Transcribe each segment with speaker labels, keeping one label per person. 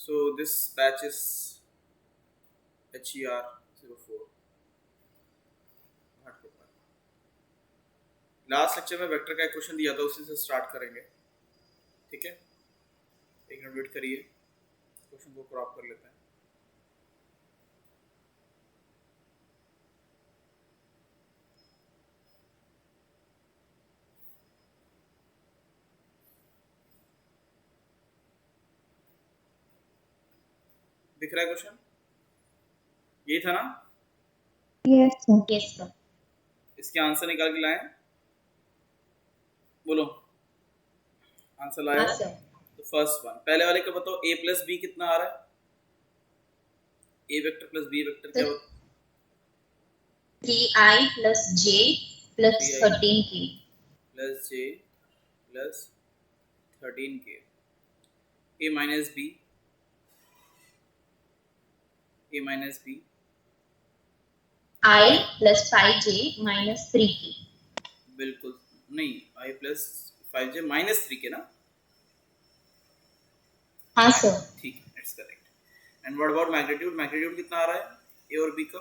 Speaker 1: So this batch is HER04 Ghatkopar. Last lecture में vector का एक क्वेश्चन दिया था, उसी से स्टार्ट करेंगे। ठीक है, एक मिनट वेट करिए, क्वेश्चन को क्रॉप कर लेते हैं। दिख रहा है क्वेश्चन? यही था ना?
Speaker 2: Yes sir.
Speaker 1: इसके आंसर निकाल के लाए, बोलो आंसर लाए हो? तो फर्स्ट वन, पहले वाले का बताओ, a प्लस बी कितना आ रहा है? a vector plus b vector क्या होता है?
Speaker 2: 3i plus j plus 13k
Speaker 1: plus j plus 13k। a minus b, a minus b,
Speaker 2: i plus 5j minus 3k।
Speaker 1: बिल्कुल नहीं, i plus 5j minus 3k ना?
Speaker 2: हाँ सर।
Speaker 1: ठीक है, it's correct. And what about magnitude? Magnitude कितना आ रहा है a और b का?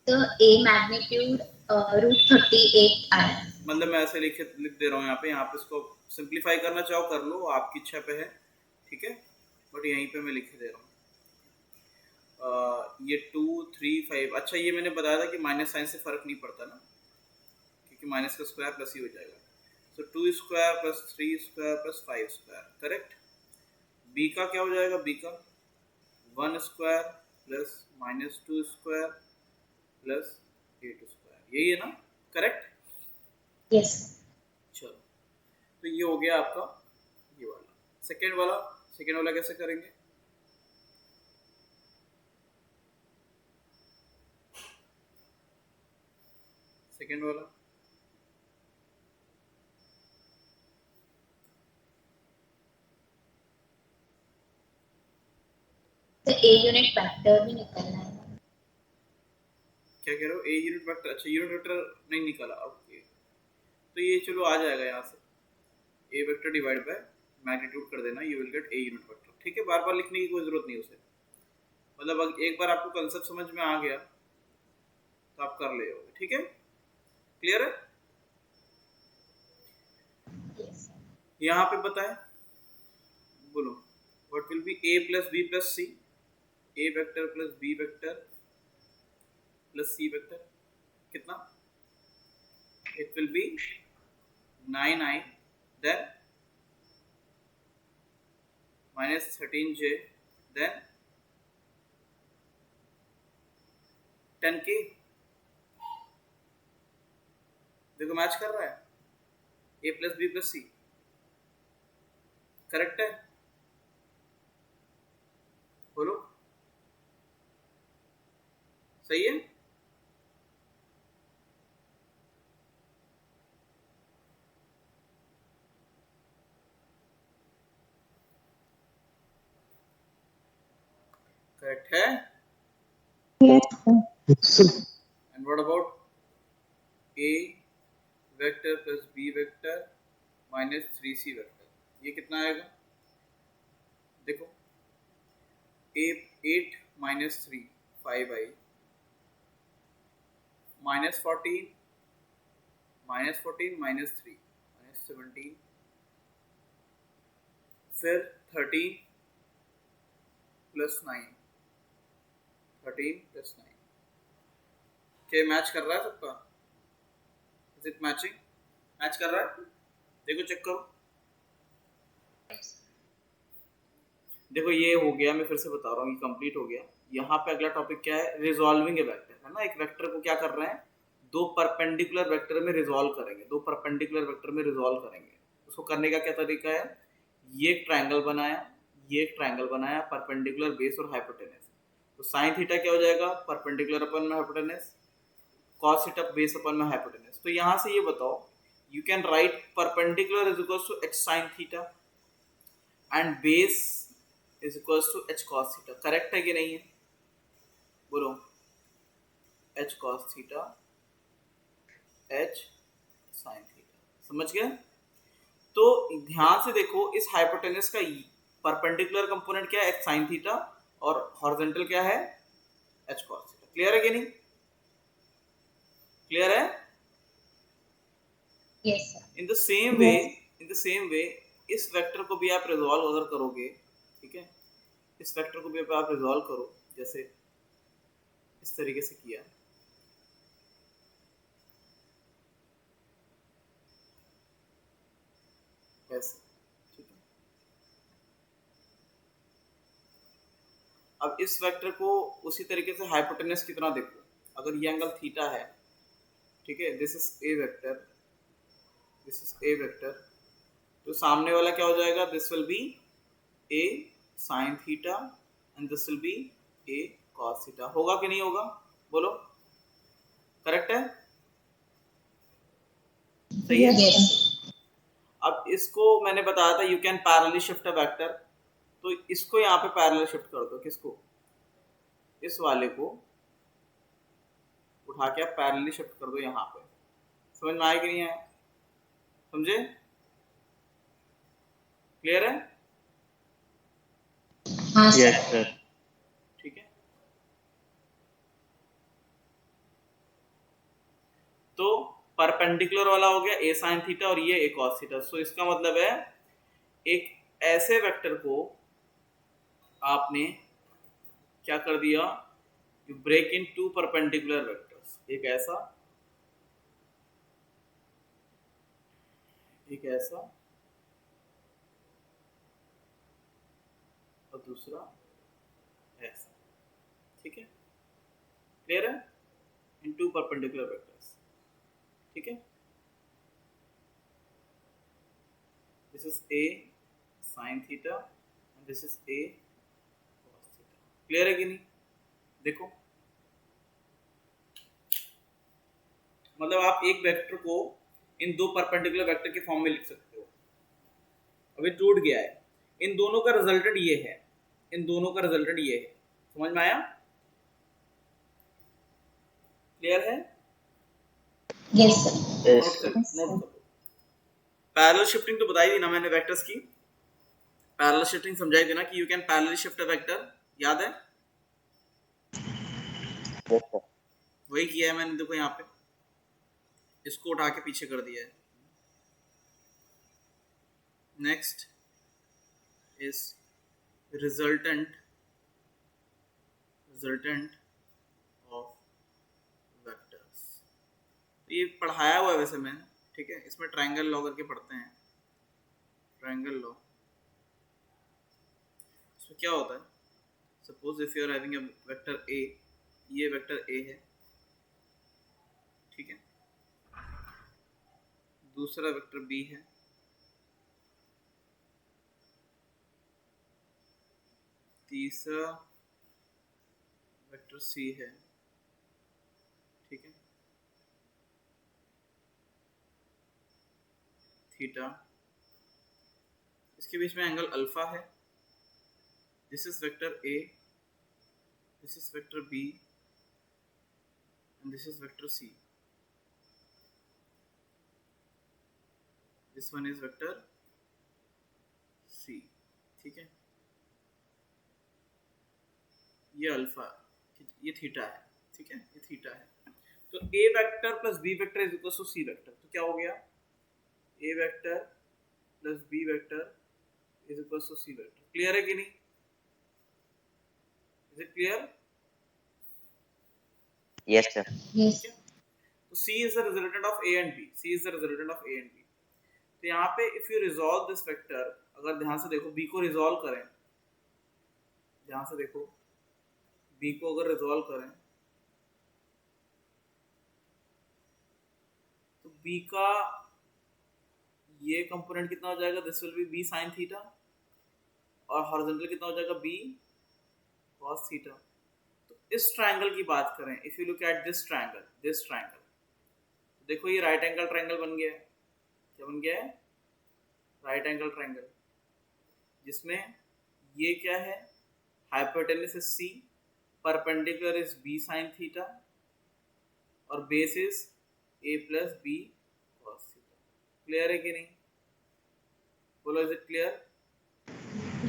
Speaker 2: तो a मैग्नीट्यूड √38 आया।
Speaker 1: मतलब मैं ऐसे लिख दे रहा हूँ यहाँ पे इसको सिंप्लीफाई करना चाहो कर लो, आपकी इच्छा पे है। ठीक है, बट यहीं पे मैं लिख दे रहा हूँ। ये 2 3 5। अच्छा, ये मैंने बताया था कि माइनस साइन से फर्क नहीं पड़ता ना, क्योंकि माइनस का स्क्वायर प्लस ही हो जाएगा। So 2 square plus 3 square plus 5 square, correct. B का क्या हो जाएगा? बी का 1 square plus minus 2 square plus 8 square, यही है ना? करेक्ट।
Speaker 2: यस।
Speaker 1: चलो, तो ये हो गया आपका ये वाला। सेकेंड वाला कैसे करेंगे? सेकेंड वाला
Speaker 2: तो a यूनिट वेक्टर भी निकलना है।
Speaker 1: क्या कह रहे हो? A unit vector? अच्छा, यूनिट वेक्टर नहीं निकाला, ओके। तो ये चलो आ जाएगा यहाँ से, ए वेक्टर डिवाइड बाय मैग्नीट्यूड कर देना, you will gate a unit vector. ठीक है, बार बार लिखने की कोई जरूरत नहीं उसे, मतलब एक बार आपको कंसेप्ट समझ में आ गया तो आप कर ले होगे। ठीक है, क्लियर है? यहाँ पे बताएं, बोलो what will be a plus B plus C? A vector plus B vector plus C vector कितना? It will be 9i, then minus 13j, then 10k। देखो मैच कर रहा है, a plus B plus C, correct है? बोलो, सही है? Correct है? And what about a vector plus b vector minus 3c vector, ये कितना आएगा? देखो, 8 minus 3 5i, minus 14 minus 14 minus 3 minus 17, फिर 13 प्लस 9, 13 प्लस 9। क्या मैच कर रहा है सबका? Is it matching? मैच कर रहा है? देखो चेक करो। देखो ये हो गया, मैं फिर से बता रहा हूँ, ये कंप्लीट हो गया। यहाँ पे अगला टॉपिक क्या है? रिजॉल्विंग ए वेक्टर, है ना? एक वेक्टर को क्या कर रहे हैं, दो परपेंडिकुलर वेक्टर में रिजॉल्व करेंगे, दो परपेंडिकुलर वेक्टर में रिजॉल्व करेंगे। उसको करने का क्या तरीका है? ये एक ट्रायंगल बनाया, ये एक ट्रायंगल बनाया, परपेंडिकुलर बेस और हाइपोटेनस। तो साइन थीटा क्या हो जाएगा? परपेंडिकुलर अपन में hypotenuse, cos theta base upon में हाइपोटेनस। तो यहाँ से ये बताओ, you can write perpendicular is equals to h sin theta and base is equals to h cos theta. Correct है कि नहीं है? बोलो, h cos theta, h sin theta. समझ गए? तो ध्यान से देखो, इस हाइपोटेनस का परपेंडिकुलर कंपोनेंट क्या है, एक्स साइन थीटा, और हॉरिजॉन्टल क्या है, एच कॉस थीटा। क्लियर है कि नहीं? क्लियर है?
Speaker 2: Yes, sir.
Speaker 1: In the same way, in the same वे इस वेक्टर को भी आप रिजॉल्व अगर करोगे, ठीक है, इस वेक्टर को भी आप रिजॉल्व करो, जैसे इस तरीके से किया, ऐसे, ठीक है। अब इस वेक्टर को उसी तरीके से हाइपोटेनस की तरह देखो, अगर ये एंगल थीटा है, ठीक है, this is a vector, this is a vector, तो सामने वाला क्या हो जाएगा, this will be A sine theta and this will be A cos theta. होगा कि नहीं होगा, बोलो? करेक्ट है? सही है?
Speaker 2: Yes.
Speaker 1: अब इसको मैंने बताया था you can parallelly shift a vector, तो इसको यहाँ पे पैरेलल शिफ्ट कर दो, किसको, इस वाले को उठा के आप पैरेलली शिफ्ट कर दो यहाँ पे। समझ में आया कि नहीं आया? समझे? क्लियर है?
Speaker 2: हाँ
Speaker 3: यस
Speaker 2: सर।
Speaker 3: सर।
Speaker 1: ठीक है, तो परपेंडिकुलर वाला हो गया ए साइन थीटा और ये ए कॉस थीटा। सो इसका मतलब है एक ऐसे वेक्टर को आपने क्या कर दिया, you break into perpendicular vectors, एक ऐसा, एक ऐसा और दूसरा ऐसा, ठीक है? क्लियर है? इन टू परपेंडिकुलर वेक्टर्स, ठीक है? This is a sine theta and this is a cos theta. Clear है कि नहीं? देखो, मतलब आप एक वेक्टर को इन दो परपेंडिकुलर वेक्टर के फॉर्म में लिख सकते हो। अभी टूट गया है, इन दोनों का रिजल्टेंट ये है, इन दोनों का रिजल्टेंट ये है। समझ में आया? क्लियर है?
Speaker 2: Yes, sir.
Speaker 3: यस
Speaker 1: नोट कर लो। पैरेलल शिफ्टिंग तो बताई दी ना मैंने वेक्टर्स की, पैरेलल शिफ्टिंग समझाई थी ना कि you can parallelly shift a vector, याद है?
Speaker 3: सर।
Speaker 1: वही किया है मैंने, देखो यहाँ पे इसको उठा के पीछे कर दिया है। Next is resultant, resultant of vectors. ये पढ़ाया हुआ है वैसे मैंने, ठीक है, इसमें ट्रायंगल लॉ करके पढ़ते हैं, ट्रायंगल लॉ। इसमें क्या होता है, suppose if you are having a vector A, ये वेक्टर ए है, ठीक है, दूसरा वेक्टर बी है, तीसरा वेक्टर सी है, ठीक है, थीटा, इसके बीच में एंगल अल्फा है, this is vector A, this is vector B and this is vector C, this one is vector C, ठीक है, ये अल्फा, ये थीटा है, ठीक है, ये थीटा है। तो A vector plus B vector is equal to C vector, तो क्या हो गया, A vector plus B vector is equal to C vector. Clear है कि नहीं? Is it clear?
Speaker 3: Yes sir.
Speaker 2: Yes.
Speaker 1: तो C is the resultant of A and B, C is the resultant of A and B। तो यहाँ पे if you resolve this vector, अगर ध्यान से देखो B को रिजॉल्व करें, ध्यान से देखो B को अगर रिजॉल्व करें तो B का ये कंपोनेंट कितना हो जाएगा, this will B B sin theta, और हॉरिजॉन्टल कितना हो जाएगा B cos थीटा। तो इस ट्रायंगल की बात करें, if you look at this triangle, this triangle, देखो ये राइट एंगल ट्रायंगल बन गया है। क्या बन गया है? राइट एंगल ट्रायंगल, जिसमें ये क्या है, hypotenuse is C, perpendicular is B sine theta, और base is A plus B cos theta. Clear है कि नहीं? बोलो, is it clear?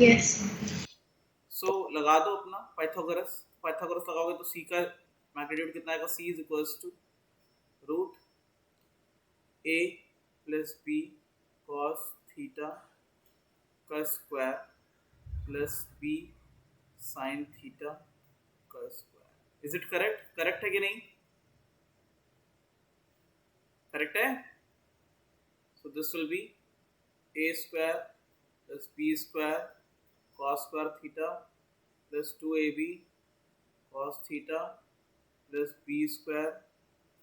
Speaker 2: Yes.
Speaker 1: So लगा दो अपना पाइथागोरस। पाइथागोरस लगाओगे तो सी का मैग्नीट्यूड कितना आएगा, C is equals to root A plus B cos theta का square plus B sine theta का square. Is it correct? Correct है कि नहीं? करेक्ट है। So this will be A square plus B square cos square theta plus 2ab cos theta plus b square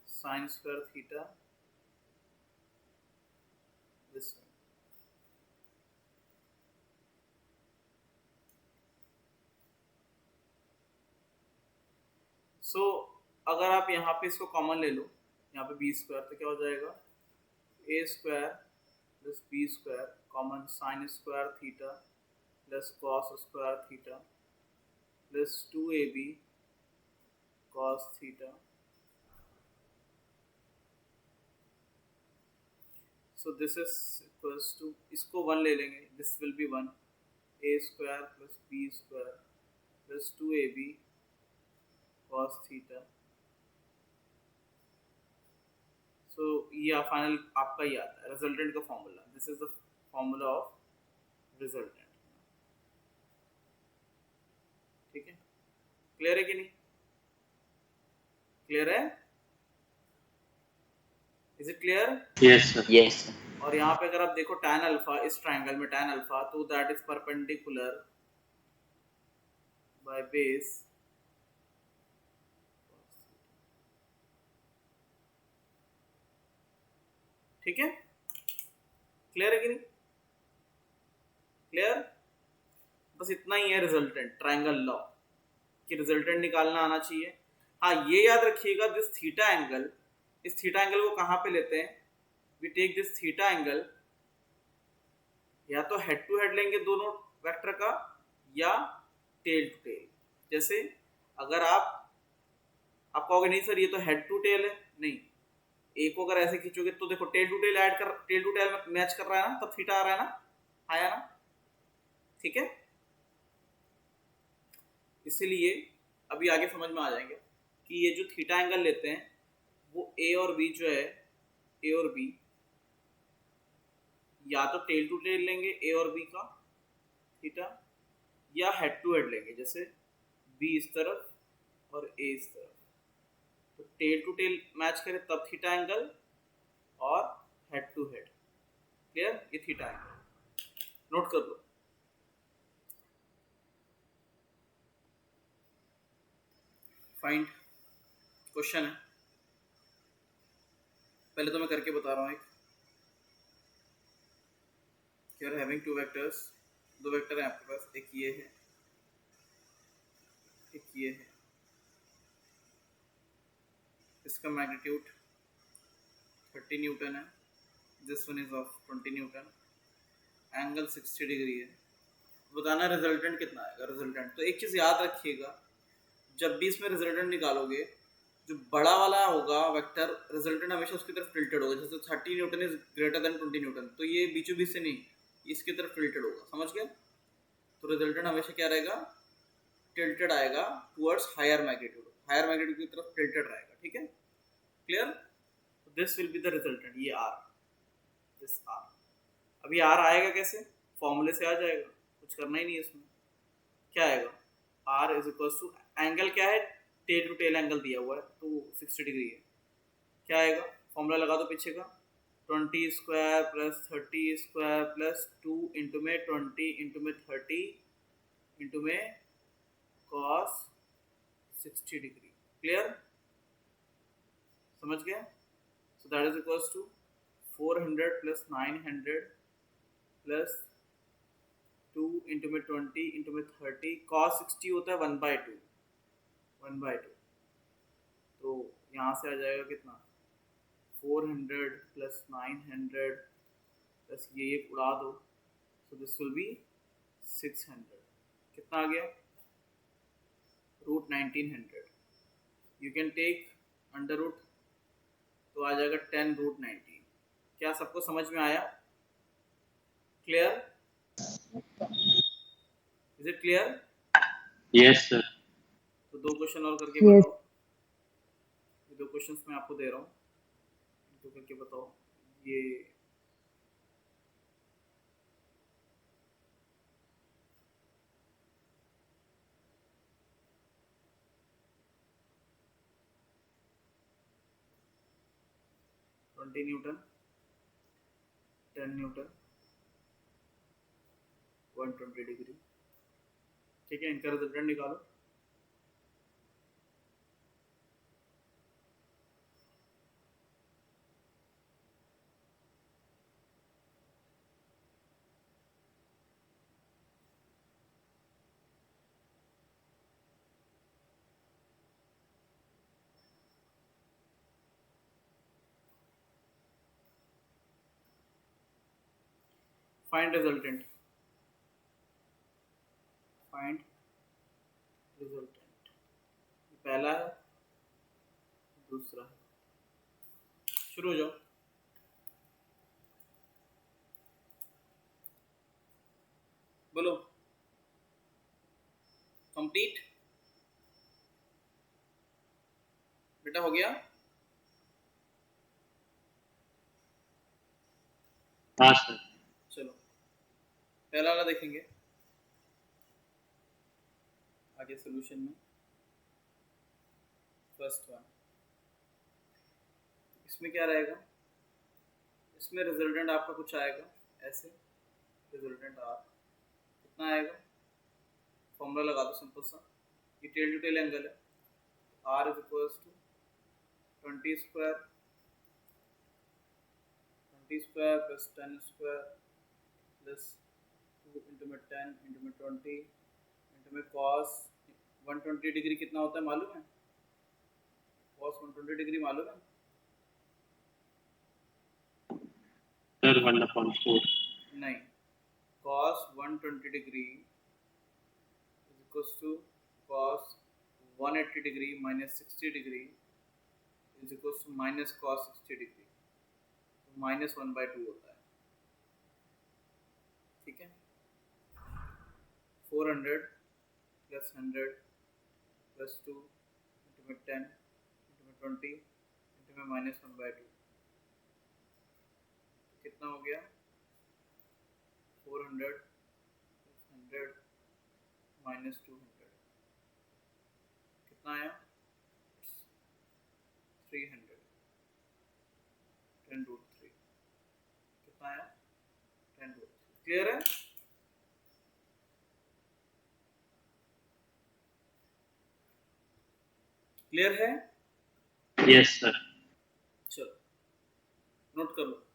Speaker 1: sin square theta, this one. So अगर आप यहाँ पे इसको common ले लो, यहाँ पे बी स्क्वायर, तो क्या हो जाएगा, A square plus B square common sine square theta plus cos square theta plus 2ab cos theta. So this is equals to, इसको 1 ले लेंगे, this will be 1 A square plus B square plus 2ab cos theta. So ये final आपका ही आता है resultant का formula. This is the formula of resultant. ठीक है, क्लियर है कि नहीं? क्लियर है? Is it clear?
Speaker 3: Yes sir.
Speaker 4: Yes.
Speaker 1: और यहाँ पे अगर आप देखो tan अल्फा, इस ट्रायंगल में tan अल्फा, तो that is perpendicular by base ठीक है, क्लियर है कि नहीं? क्लियर? बस इतना ही है रिजल्टेंट, ट्रायंगल लॉ कि रिजल्टेंट निकालना आना चाहिए। हाँ ये याद रखिएगा, दिस थीटा एंगल, इस थीटा एंगल को कहाँ पे लेते हैं, we take this theta angle, या तो हेड टू हेड लेंगे दोनों वेक्टर का, या टेल टू टेल। जैसे अगर आप कहोगे नहीं सर ये तो हेड टू टेल है, नहीं, ए को अगर ऐसे खींचोगे तो देखो टेल टू टेल ऐड कर, टेल टू टेल मैच कर रहा है ना, तब थीटा आ रहा है ना, आया ना? ठीक है, इसीलिए अभी आगे समझ में आ जाएंगे कि ये जो थीटा एंगल लेते हैं वो ए और बी जो है, ए और बी या तो टेल टू टेल लेंगे ए और बी का थीटा, या हेड टू हेड लेंगे, जैसे बी इस तरफ और ए इस तरफ, तो टेल टू टेल मैच करे तब थीटा एंगल, और हेड टू हेड। क्लियर? ये थीटा एंगल नोट कर लो। फाइंड क्वेश्चन है, पहले तो मैं करके बता रहा हूँ। एक you are having two vectors, दो वेक्टर हैं आपके पास, एक ये है एक ये है, इसका मैग्नीट्यूड 30 न्यूटन है, this one is of 20 Newton, angle 60 degree है। बताना रिजल्टेंट कितना आएगा। रिजल्टेंट तो एक चीज़ याद रखिएगा, जब भी इसमें रिजल्टेंट निकालोगे, जो बड़ा वाला होगा वेक्टर, रिजल्टेंट हमेशा उसकी तरफ टिल्टेड होगा। जैसे 30 Newton is greater than 20 Newton, तो ये बीचों बीच से नहीं, इसकी तरफ टिल्टेड होगा, समझ गए? तो रिजल्टेंट हमेशा क्या रहेगा, टिल्टेड आएगा towards higher magnitude, higher magnitude की तरफ टिल्टेड रहेगा। ठीक है, clear? This will be the resultant, ये आर, दिस आर। अभी आर आएगा कैसे, फॉर्मूले से आ जाएगा, कुछ करना ही नहीं है इसमें। क्या आएगा, R is equal to, angle क्या है, टेल टू टेल एंगल दिया हुआ है तो 60 डिग्री है। क्या आएगा, फॉर्मूला लगा दो पीछे का, 20 square plus 30 square plus 2 into में 20 इंटू में 30 इंटू में कॉस 60 डिग्री। क्लियर? समझ गया? So that is equals to 400 plus 900 plus 2 into में 20 इंटू में 30, कॉस 60 होता है 1/2, 1/2, तो यहाँ से आ जाएगा कितना, 400 प्लस 900 प्लस ये उड़ा दो, सो दिस विल बी 600। कितना आ गया, root 1900। You can take under root, तो आ जाएगा 10 रूट 19। क्या सबको समझ में आया? Clear? It clear?
Speaker 3: Yes sir.
Speaker 1: तो 2 क्वेश्चन और करके
Speaker 2: Yes.
Speaker 1: बताओ। ये 2 क्वेश्चंस मैं आपको दे रहा हूँ, इनको करके बताओ। ये न्यूटन, 10 न्यूटन, 120 डिग्री। ठीक है, इनका रिजल्टेंट निकालो। Find resultant, find resultant. पहला है, दूसरा है। शुरू हो जाओ। बोलो। कंप्लीट बेटा, हो गया?
Speaker 3: हाँ सर।
Speaker 1: चलो पहला वाला देखेंगे आगे सॉल्यूशन में। फर्स्ट वन, इसमें क्या रहेगा? इसमें रिजल्टेंट आपका कुछ आएगा ऐसे, रिजल्टेंट आर कितना आएगा? फॉर्मूला लगा दो सिंपल सा, ये टेल टू टेल एंगल है। R is equals to 20 square plus 10 square plus 2 into में 10 इंटू में 20 इंटू में कॉस 120 डिग्री कितना होता है मालूम है? कॉस 120 डिग्री मालूम है?
Speaker 3: सर 1/4।
Speaker 1: नहीं, cos 120 degree is equals to cos 180 degree minus 60 degree is equals to minus cos 60 degree, तो -1/2 होता है। ठीक है, 400 प्लस 100 प्लस 2 इंटू में 10 इंटू में 20 इंटू में -1/2 कितना हो गया? 400 प्लस 100 माइनस 200 कितना आया? 300, 10√3 कितना आया? 10√3। क्लियर है? क्लियर है?
Speaker 3: Yes sir.
Speaker 1: चलो नोट कर लो।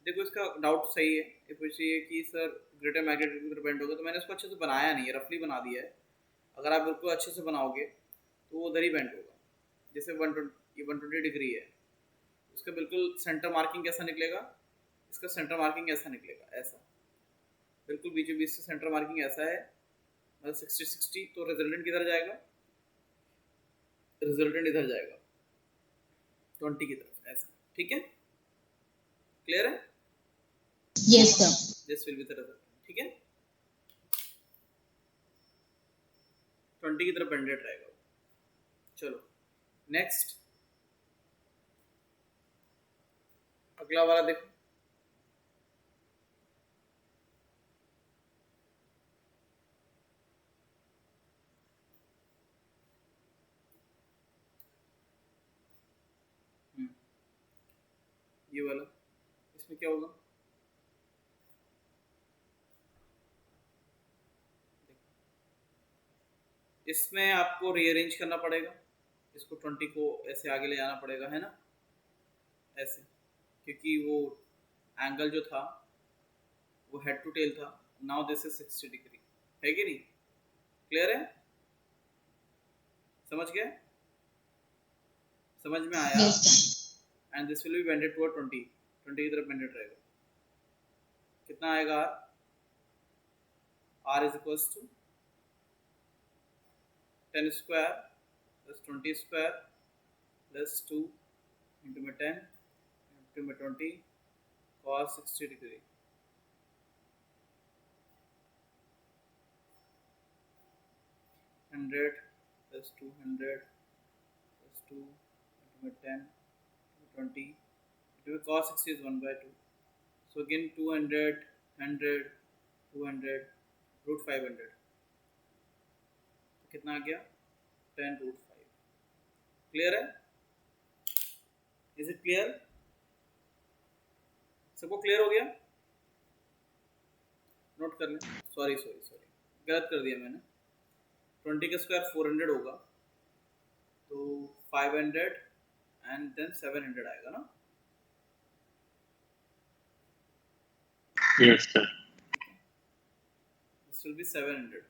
Speaker 1: देखो इसका डाउट सही है, ये पूछिए कि सर ग्रेटर मैग्नेटिक की तरफ बेंड होगा, तो मैंने इसको अच्छे से बनाया नहीं है, रफली बना दिया है। अगर आप बिल्कुल अच्छे से बनाओगे तो वो उधर ही बेंड होगा। जैसे 120 डिग्री है, उसका बिल्कुल सेंटर मार्किंग कैसा निकलेगा? इसका सेंटर मार्किंग ऐसा निकलेगा, ऐसा बिल्कुल बीचों बीच से सेंटर मार्किंग ऐसा है, मतलब 60-60। तो रिजल्टेंट किधर जाएगा? रिजल्टेंट इधर जाएगा 20 की तरफ, ऐसा। ठीक है, क्लियर है?
Speaker 2: Yes, sir.
Speaker 1: This will be the result. ठीक है, 20 की तरफ बेंडेड रहेगा। चलो नेक्स्ट, अगला वाला देखो। ये वाला, इसमें क्या होगा? इसमें आपको रीअरेंज करना पड़ेगा, इसको 20 को ऐसे आगे ले जाना पड़ेगा, है ना, ऐसे, क्योंकि वो एंगल जो था वो हेड टू टेल था। नाउ दिस इज 60 डिग्री, है कि नहीं? क्लियर है? समझ गए? समझ में आया?
Speaker 2: Yes, sir.
Speaker 1: And this will be bended toward 20 की तरफ बेंडेड रहेगा। कितना आएगा? R is equals to 10 square plus 20 square plus 2 into में 10 इंटू में 20 cos 60 degree. 100 plus 200 plus 2 into 10 20. It will cos 60 is 1 by 2. So again 200 100 200 root 500. तो कितना आ गया 10 root 5. क्लियर है? Is it clear? सबको क्लियर हो गया? नोट कर लें. सॉरी गलत कर दिया मैंने. 20 का स्क्वायर 400 होगा, तो 500 एंड देन 700 आएगा ना.
Speaker 3: Yes, sir.
Speaker 1: This will B 700.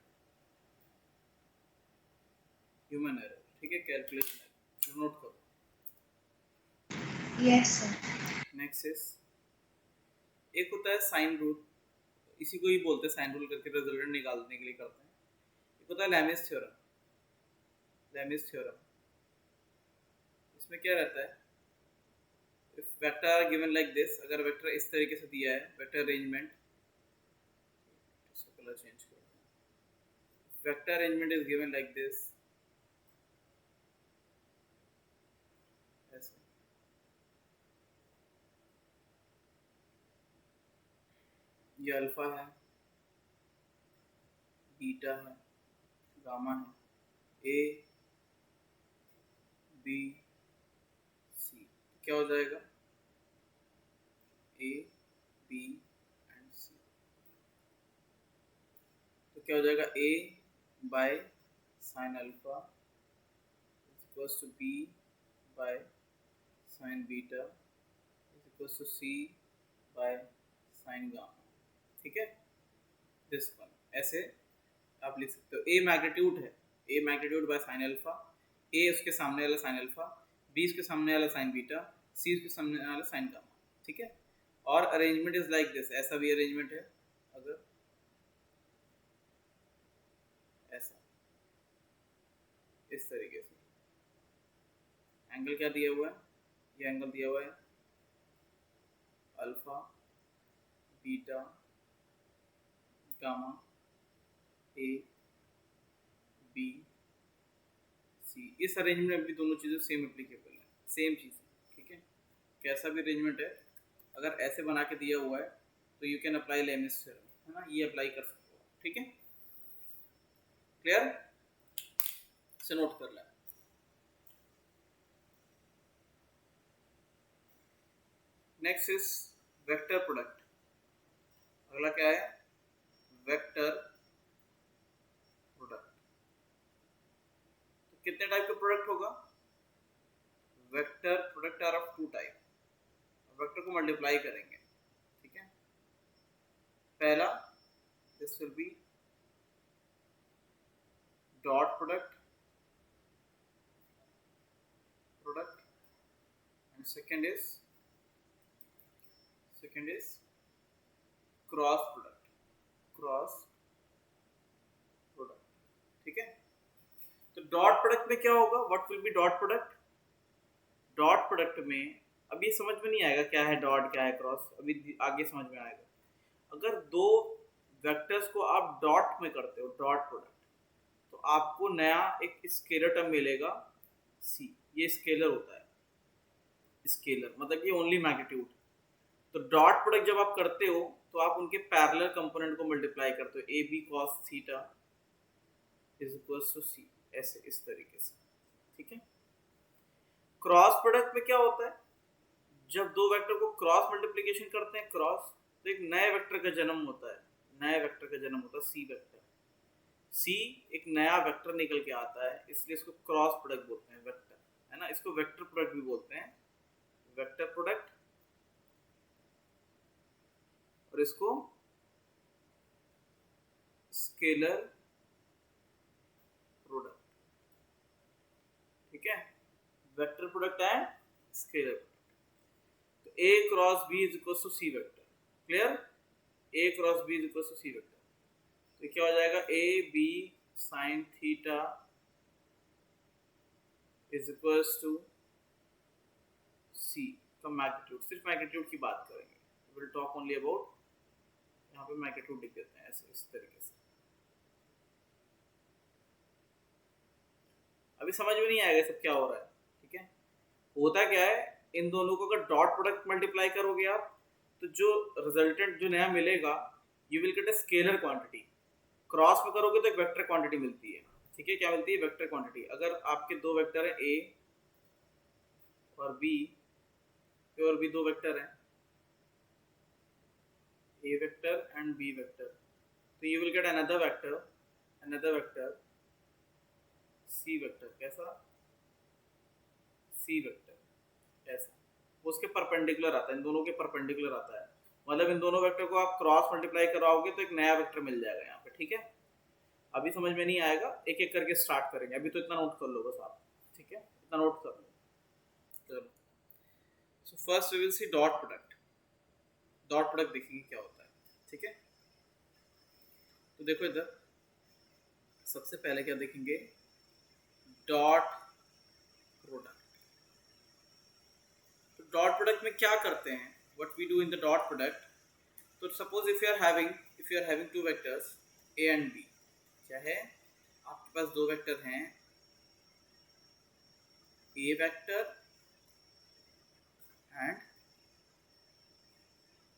Speaker 1: Human error. ठीक है, कैलकुलेशन एरर. नोट करो.
Speaker 2: Yes, sir.
Speaker 1: नेक्स्ट इज एक होता है साइन रूल. इसी को ही बोलते हैं साइन रूल करके रिजल्टेंट निकालने के लिए करते हैं. एक होता है लैमिस थ्योरम. लैमिस थ्योरम इसमें क्या रहता है, if vector are given like this, अगर वेक्टर इस तरीके से दिया है, वेक्टर अरेंजमेंट, इसका कलर चेंज कर दें. Vector arrangement is given like this, ऐसे. ये अल्फा है, बीटा है, गामा है, ए बी सी. क्या हो जाएगा ए बी एंड सी. तो क्या हो जाएगा A by sine alpha is equals to B by sine beta is equals to C by sine gamma. ठीक है, दिस वन. ऐसे आप लिख सकते हो. ए मैग्नीट्यूड है, ए मैग्नीट्यूड बाय साइन अल्फा, ए उसके सामने वाला साइन अल्फा, बी उसके सामने वाला साइन बीटा, सी उसके सामने वाला साइन गामा. ठीक है, और अरेंजमेंट इज लाइक दिस. ऐसा भी अरेंजमेंट है, अगर ऐसा इस तरीके से. एंगल क्या दिया हुआ है, ये एंगल दिया हुआ है alpha beta gamma A B C. इस अरेंजमेंट में भी दोनों चीज़ें सेम एप्लीकेबल है, सेम चीज़. ठीक है, कैसा भी अरेंजमेंट है, अगर ऐसे बना के दिया हुआ है तो you can apply Lami's theorem, है ना, ये अप्लाई कर सकते हो. ठीक है, क्लियर? से नोट कर लें. Next is vector product. अगला क्या है, वेक्टर प्रोडक्ट. तो कितने टाइप का प्रोडक्ट होगा? Vector product are of two type. Vector को मल्टीप्लाई करेंगे. ठीक है, पहला this will be dot product and second is cross product. ठीक है, तो डॉट प्रोडक्ट में क्या होगा, what will be dot product? Dot product में अभी समझ में नहीं आएगा क्या है डॉट, क्या है क्रॉस, अभी आगे समझ में आएगा. अगर दो वेक्टर्स को आप डॉट में करते हो, डॉट प्रोडक्ट, तो आपको नया एक स्केलर टर्म मिलेगा सी. ये स्केलर होता है, स्केलर मतलब ये ओनली मैग्नीट्यूड. तो डॉट प्रोडक्ट जब आप करते हो तो आप उनके पैरेलल कंपोनेंट को मल्टीप्लाई करते हो. A B cos theta is equals to C, ऐसे इस तरीके से. ठीक है, क्रॉस प्रोडक्ट में क्या होता है, जब दो वेक्टर को क्रॉस मल्टीप्लिकेशन करते हैं, क्रॉस, तो एक नए वेक्टर का जन्म होता है. नए वेक्टर का जन्म होता है सी वेक्टर. सी एक नया वेक्टर निकल के आता है, इसलिए इसको क्रॉस प्रोडक्ट बोलते हैं, वेक्टर, है ना. इसको वेक्टर प्रोडक्ट भी बोलते हैं, वेक्टर प्रोडक्ट, और इसको स्केलर प्रोडक्ट. ठीक है, vector product and scalar product. तो A cross B is equal to C vector. Clear? A cross B is equal to C vector. तो क्या हो जाएगा, A B sine theta is equal to C का magnitude. सिर्फ magnitude की बात करेंगे, विल टॉक ओनली अबाउट, यहाँ पे मैग्नीट्यूड लिख देते हैं ऐसे इस तरीके से. अभी समझ में नहीं आएगा सब क्या हो रहा है, ठीक है। होता क्या है, इन दोनों को अगर डॉट प्रोडक्ट मल्टीप्लाई करोगे आप, तो जो रिजल्टेंट जो नया मिलेगा, you will get a scalar quantity. Cross में करोगे तो एक वेक्टर क्वांटिटी मिलती है, ठीक है। क्या मिलती है? Vector quantity. अगर आपके दो वेक्टर है ए और बी, और भी दो वेक्टर हैं, A vector and B vector, तो you will get another vector C vector. कैसा? सी वेक्टर ऐसा, वो उसके परपेंडिकुलर आता है, इन दोनों के परपेंडिकुलर आता है। मतलब इन दोनों वेक्टर को आप क्रॉस मल्टीप्लाई कराओगे तो एक नया वेक्टर मिल जाएगा यहाँ पे, ठीक है। अभी समझ में नहीं आएगा, एक एक करके स्टार्ट करेंगे। अभी तो इतना नोट कर लो बस आप, ठीक है, इतना नोट कर लो। चलो, so first we will see dot product. Dot product देखेंगे क्या होता है, ठीक है। तो देखो इधर सबसे पहले क्या देखेंगे, डॉट प्रोडक्ट। तो डॉट प्रोडक्ट में क्या करते हैं, what we do in the dot product. तो suppose if you are having two vectors A and B, क्या है, आपके पास दो वेक्टर हैं, A vector and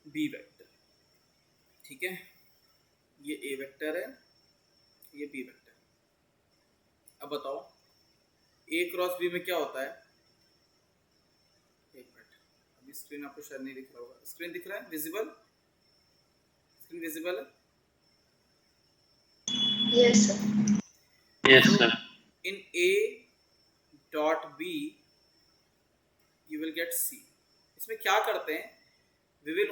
Speaker 1: B vector, ठीक है। ये ए वेक्टर है, ये बी वेक्टर। अब बताओ ए क्रॉस बी में क्या होता है। एक मिनट, अभी स्क्रीन आपको शायद नहीं दिख रहा होगा। स्क्रीन दिख रहा है? विजिबल? स्क्रीन विजिबल है?
Speaker 2: Yes, sir.
Speaker 3: Yes, sir.
Speaker 1: In A dot B you will get C। इसमें क्या करते हैं, we will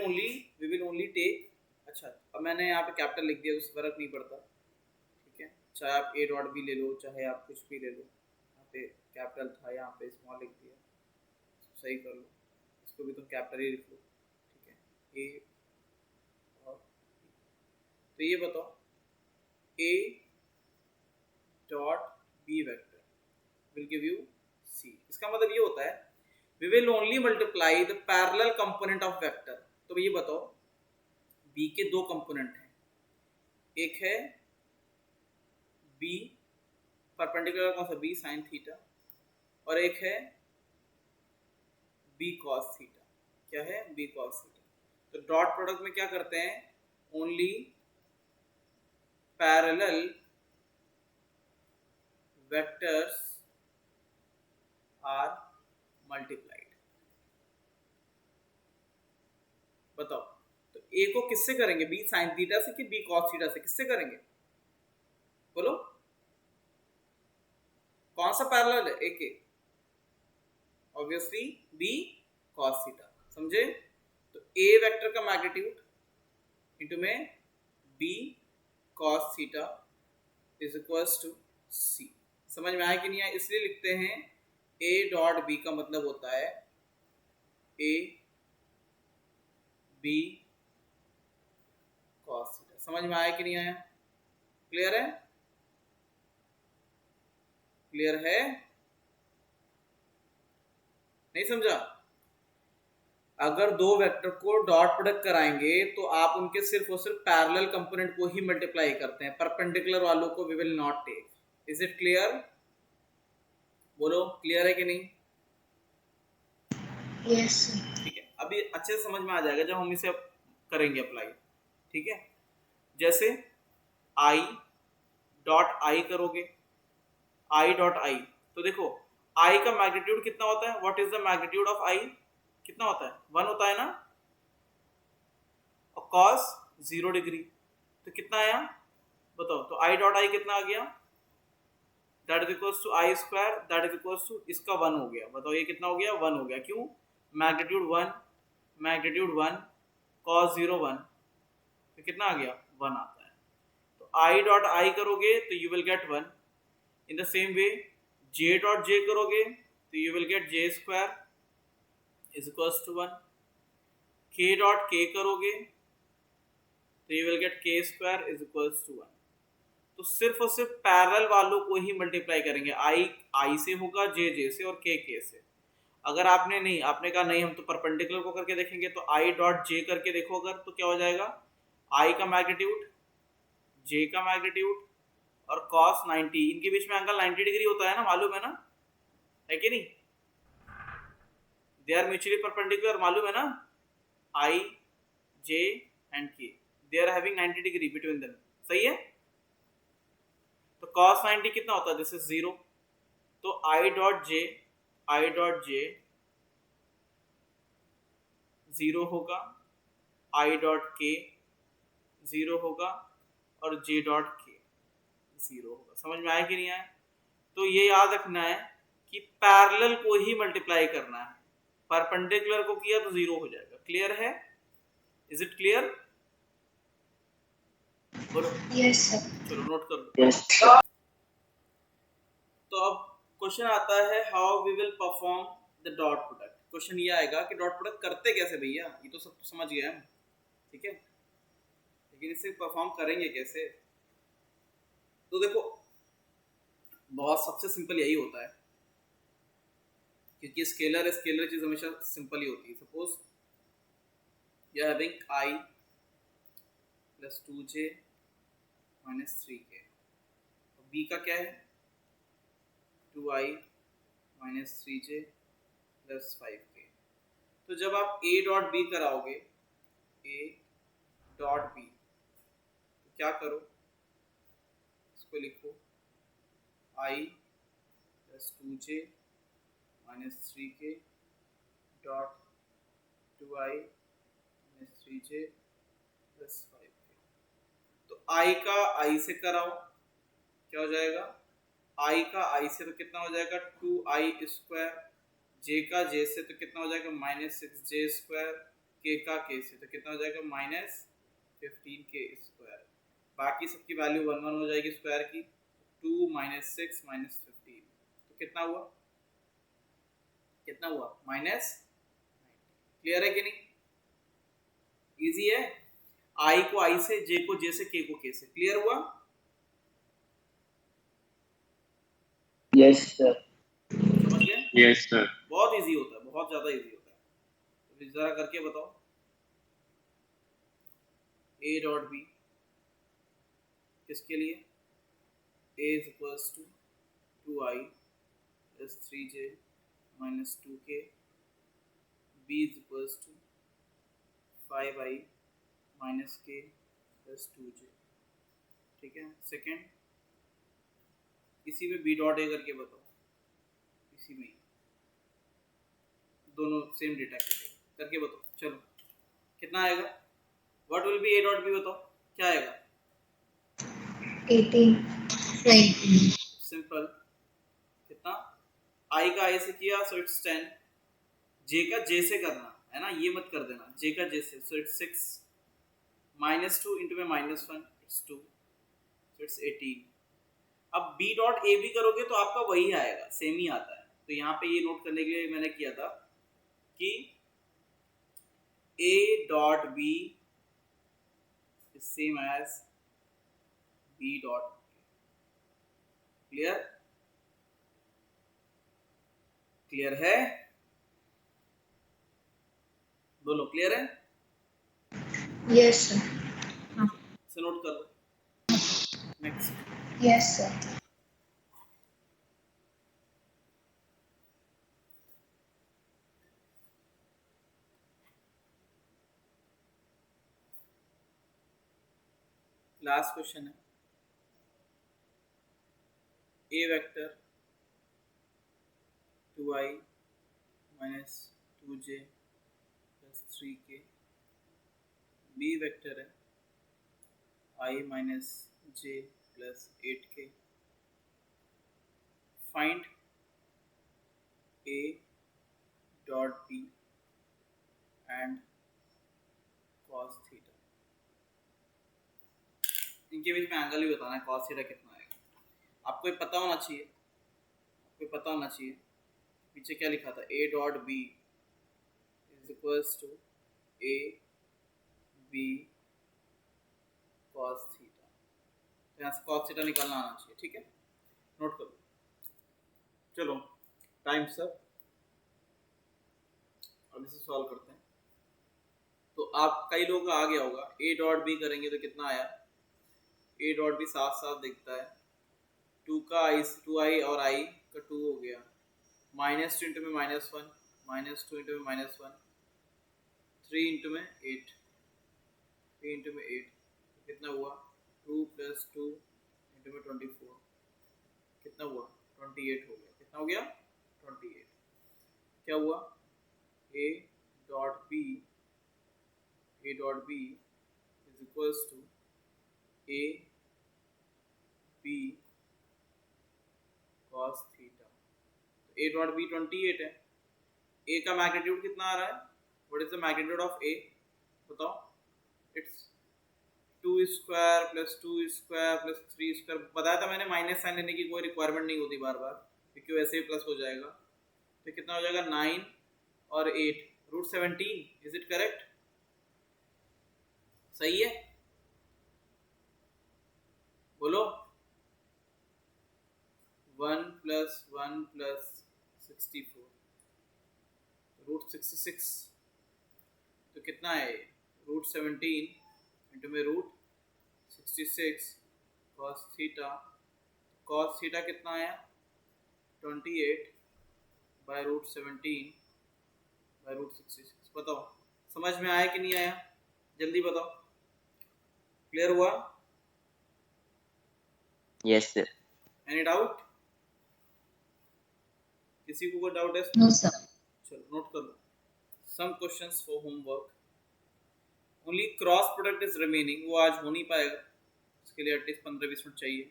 Speaker 1: only take, अच्छा अब मैंने यहाँ पे कैपिटल लिख दिया, उससे फर्क नहीं पड़ता, ठीक है। चाहे आप A डॉट B ले लो, चाहे आप कुछ भी ले लो, यहाँ पे कैपिटल था, यहाँ पे स्मॉल लिख दिया, सही कर लो, इसको भी तुम कैपिटल ही लिख लो, ठीक है। A और B। तो ये बताओ A dot B vector will give you C। इसका मतलब ये होता है we will only multiply the parallel component of vector। तो ये बताओ B के दो कंपोनेंट हैं, एक है B परपेंडिकुलर कौन सा, B sin थीटा, और एक है B cos थीटा। क्या है? B cos theta. तो डॉट प्रोडक्ट में क्या करते हैं, only parallel vectors are multiplied. बताओ, तो ए को किससे करेंगे, बी साइन थीटा से कि बी कॉस थीटा से, किससे करेंगे बोलो? कौन सा पैरेलल है ए के? ऑब्वियसली बी कॉस थीटा, समझे। तो ए वेक्टर का मैग्नीट्यूड इनटू में B cos theta is equals to C. समझ में आया कि नहीं आया? इसलिए लिखते हैं ए डॉट बी का मतलब होता है ए बी कॉस थीटा। समझ में आया कि नहीं आया? क्लियर है? क्लियर है? नहीं समझा? अगर दो वेक्टर को डॉट प्रोडक्ट कराएंगे तो आप उनके सिर्फ और सिर्फ पैरेलल कंपोनेंट को ही मल्टीप्लाई करते हैं, परपेंडिकुलर वालों को we will not take. Is it clear? बोलो क्लियर है कि नहीं?
Speaker 2: Yes, sir.
Speaker 1: ठीक है, अभी अच्छे से समझ में आ जाएगा जब हम इसे करेंगे अप्लाई, ठीक है। जैसे आई डॉट आई करोगे, आई डॉट आई, तो देखो आई का मैग्नीट्यूड कितना होता है, what is the magnitude of I, कितना होता है, 1 होता है ना, और cos 0 डिग्री, तो कितना आया बताओ। तो आई डॉट आई कितना आ गया, that is equals to I square, that is equals to इसका 1 हो गया। बताओ ये कितना हो गया, 1 हो गया। क्यों? मैग्नीट्यूड 1 cos 0 1, तो कितना आ गया, 1 आता है। तो आई डॉट आई करोगे तो you will get 1। In the same way J dot J करोगे तो you will get J square is equals to 1। K dot K करोगे तो you will get K square is equals to 1। तो सिर्फ और सिर्फ पैरेलल वालों को ही मल्टीप्लाई करेंगे, आई से होगा, जे से, और के से। अगर आपने कहा नहीं हम तो परपेंडिकुलर को करके देखेंगे, तो आई डॉट जे करके देखो अगर, तो क्या हो जाएगा, आई का मैग्नीट्यूड, जे का मैग्नीट्यूड और cos 90, इनके बीच में एंगल 90 डिग्री होता है ना, मालूम है ना, है कि नहीं? दे आर म्यूचुअली परपेंडिकुलर, मालूम है ना, I, J and K, they are having 90 degree between them, सही है? तो cos 90 कितना होता है? दिस इज 0, तो I डॉट J 0 होगा, I डॉट K 0 होगा और J डॉट K 0 होगा। समझ में आया कि नहीं आया? तो ये याद रखना है कि पैरेलल को ही मल्टीप्लाई करना है, परपेंडिकुलर को किया तो 0 हो जाएगा। क्लियर है? Is it clear? बोलो।
Speaker 2: Yes, sir.
Speaker 1: चलो नोट कर लो।
Speaker 3: Yes.
Speaker 1: तो अब क्वेश्चन आता है how we will perform the dot product. Question ये आएगा कि डॉट प्रोडक्ट करते कैसे भैया, ये तो सब समझ गए हम, ठीक है, लेकिन इसे परफॉर्म करेंगे कैसे? तो देखो बहुत सबसे सिंपल यही होता है, क्योंकि स्केलर चीज हमेशा सिंपल ही होती है। Suppose you are having I plus 2J minus 3K, B का क्या है? 2I minus 3J plus 5K। तो जब आप A डॉट B कराओगे, A डॉट B, तो क्या करो, इसको लिखो I plus 2J minus 3K dot 2I minus 3J plus 5K। तो I का I से कराओ, क्या हो जाएगा? I का I से तो कितना हो जाएगा? 2I स्क्वायर, J का J से तो कितना हो जाएगा? माइनस 6J स्क्वायर, K का K से तो कितना हो जाएगा? Minus 15K square. बाकी सबकी वैल्यू 1 1 हो जाएगी स्क्वायर की, 2 माइनस 6 माइनस 15, तो कितना हुआ? कितना हुआ? माइनस 90। क्लियर है कि नहीं? इजी है। I को I से, J को J से, K को K से। क्लियर हुआ?
Speaker 3: Yes, sir.
Speaker 1: समझ गए?
Speaker 3: Yes, sir.
Speaker 1: बहुत इजी होता है, बहुत ज्यादा इजी होता है। तो जरा करके बताओ। A डॉट B किसके लिए? A is equals to 2I plus 3J minus 2K, B is equals to 5I minus K plus 2J, ठीक है। सेकेंड, इसी में B डॉट A करके बताओ, इसी में दोनों सेम डेटा करके बताओ। चलो कितना आएगा? What will be A dot B, बताओ क्या आएगा?
Speaker 2: 18, 20.
Speaker 1: सिंपल। कितना? I का I से किया सो इट्स 10, J का J से करना है ना, ये मत कर देना, J का J से, सो इट्स 6 माइनस 2 इंटू में माइनस 1, इट्स 2, सो इट्स 18। अब B डॉट A भी करोगे तो आपका वही आएगा, सेम ही आता है। तो यहाँ पे ये नोट करने के लिए मैंने किया था कि A dot B is same as B dot. Clear? Clear है? बोलो क्लियर है?
Speaker 2: Yes, sir.
Speaker 1: इसे नोट कर लो। Next,
Speaker 2: Yes, sir.
Speaker 1: Last question है। A vector 2I minus 2J plus 3K, B vector है I minus J plus 8K। Find A dot B and cos theta. इनके बीच में एंगल भी बताना है, cos थीटा कितना आएगा। आपको ये पता होना चाहिए, आपको पता होना चाहिए पीछे क्या लिखा था, A dot B is equals to A B cos theta. यहाँ से cos थीटा निकालना आना चाहिए, ठीक है, नोट कर लो। चलो टाइम सब, अब इसे सॉल्व करते हैं। तो आप कई लोगों का आ गया होगा, A डॉट B करेंगे तो कितना आया? A डॉट B साफ साफ दिखता है 2 का आई, 2i और i का 2 हो गया, -2 इंटू में -1, -2 इंटू में -1, 3 इंटू में 8, 3 इंटू में 8 कितना हुआ, 2 + 2 इंटू में 24 कितना हुआ, 28 हो गया। कितना हो गया, 28। क्या हुआ, a dot b is equals to a b cos theta. तो a डॉट b 28 है। a का मैग्नीट्यूड कितना आ रहा है, what is the magnitude of a, बताओ। It's 2 square plus 2 square plus 3 square. बताया था मैंने माइनस साइन लेने की कोई रिक्वायरमेंट नहीं होती बार बार, क्योंकि वैसे ही प्लस हो जाएगा। तो कितना हो जाएगा, 9 और 8 √17। इज इट करेक्ट, सही है, बोलो। 1 + 1 + 64 √66। तो कितना है, √17 इंटू में √66 cos थीटा। cos थीटा कितना आया, 28 बाय √17 बाय √66। बताओ समझ में आया कि नहीं आया, जल्दी बताओ। क्लियर हुआ,
Speaker 3: यस सर।
Speaker 1: एनी डाउट, किसी को कोई डाउट है?
Speaker 2: No, sir.
Speaker 1: चलो नोट कर लो। Some questions for homework, only cross product is remaining. वो आज हो नहीं पाएगा, इसके लिए एटलीस्ट 15-20 मिनट चाहिए।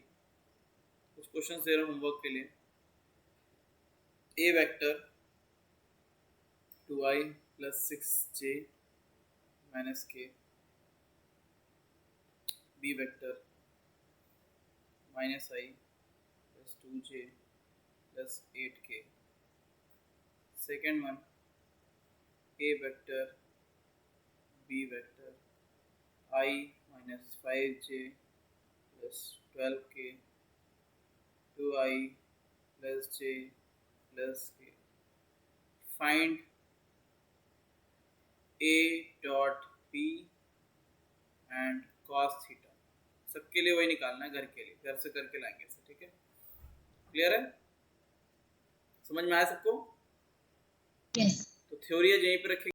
Speaker 1: कुछ क्वेश्चंस दे रहा हूँ होमवर्क के लिए। A vector 2i + 6j - k, B vector -i + 2j + 8k। Second one, a vector b vector I - 5j + 12k, 2i + j + k। Find a dot b and cos theta. सबके लिए वही निकालना है, घर के लिए, घर से करके लाएंगे इसे, ठीक है। क्लियर है, समझ में आया सबको?
Speaker 2: Yes.
Speaker 1: तो थ्योरी यहीं पे रखेंगे।